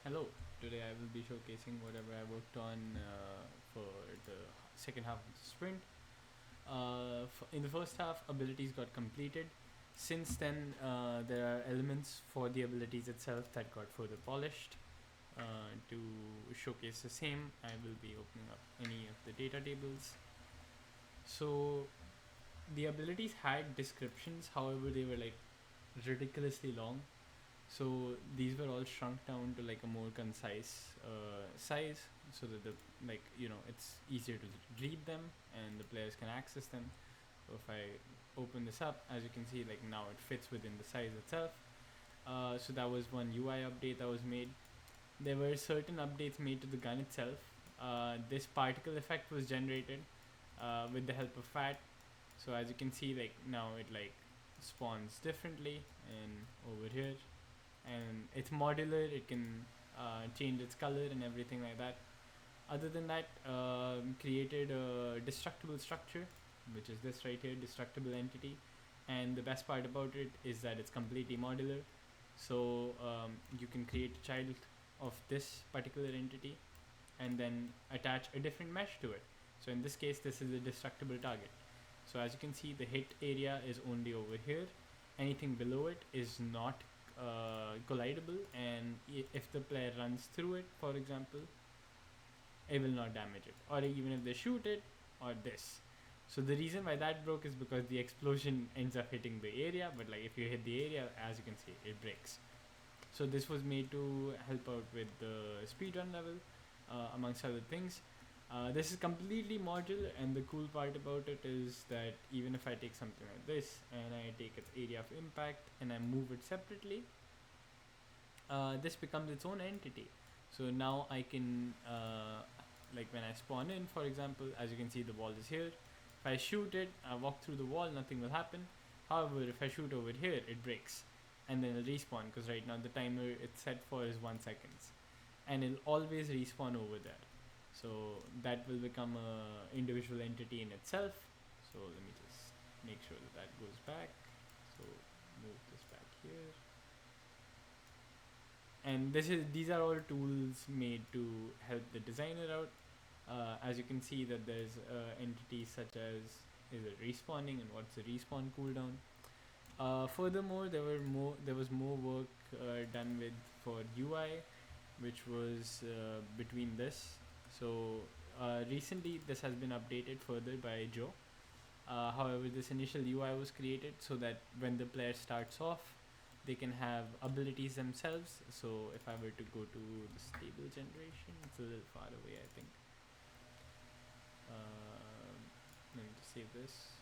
Hello, today I will be showcasing whatever I worked on for the second half of the sprint. In the first half, abilities got completed. Since then, there are elements for the abilities itself that got further polished. To showcase the same, I will be opening up any of the data tables. So, the abilities had descriptions, however, they were like ridiculously long. So these were all shrunk down to like a more concise size, so that the it's easier to read them and the players can access them. So if I open this up, as you can see, like now it fits within the size itself. So that was one UI update that was made. There were certain updates made to the gun itself. This particle effect was generated with the help of Fat. So as you can see, like now it like spawns differently and over here, and it's modular. It can change its color and everything like that. Other than that, created a destructible structure, which is this right here, destructible entity. And the best part about it is that it's completely modular. So you can create a child of this particular entity and then attach a different mesh to it. So in this case, this is a destructible target. So as you can see, the hit area is only over here. Anything below it is not collidable, and if the player runs through it, for example, it will not damage it, or even if they shoot it or this. So the reason why that broke is because the explosion ends up hitting the area, but like if you hit the area, as you can see, it breaks. So this was made to help out with the speedrun level, amongst other things. This is completely modular, and the cool part about it is that even if I take something like this and I take its area of impact and I move it separately, this becomes its own entity. So now I can, like when I spawn in, for example, as you can see, the wall is here. If I shoot it, I walk through the wall, nothing will happen. However, if I shoot over here, it breaks, and then it'll respawn, because right now the timer it's set for is 1 second, and it'll always respawn over there. So that will become a individual entity in itself. So let me just make sure that that goes back. So move this back here. And these are all tools made to help the designer out. As you can see that there's entities such as, is it respawning and what's the respawn cooldown. Furthermore, there was more work done with for UI, which was between this. So recently this has been updated further by Joe. However, this initial UI was created so that when the player starts off, they can have abilities themselves. So if I were to go to the stable generation, it's a little far away, I think. Let me just save this.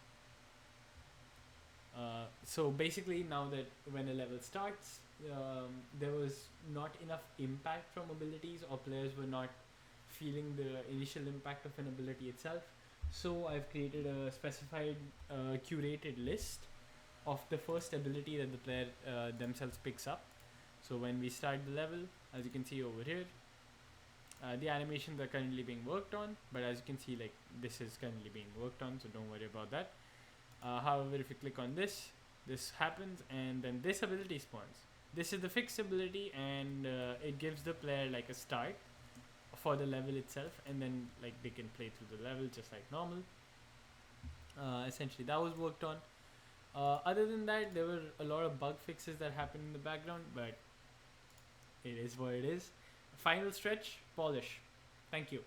So basically, now that when a level starts, there was not enough impact from abilities, or players were not feeling the initial impact of an ability itself. So I've created a specified curated list of the first ability that the player themselves picks up. So when we start the level, as you can see over here, the animations are currently being worked on, but as you can see, like this is currently being worked on, so don't worry about that. However, if you click on this, this happens, and then this ability spawns. This is the fixed ability, and it gives the player like a start for the level itself, and then like they can play through the level just like normal. Essentially, that was worked on. Other than that, there were a lot of bug fixes that happened in the background, but it is what it is. Final stretch, polish. Thank you.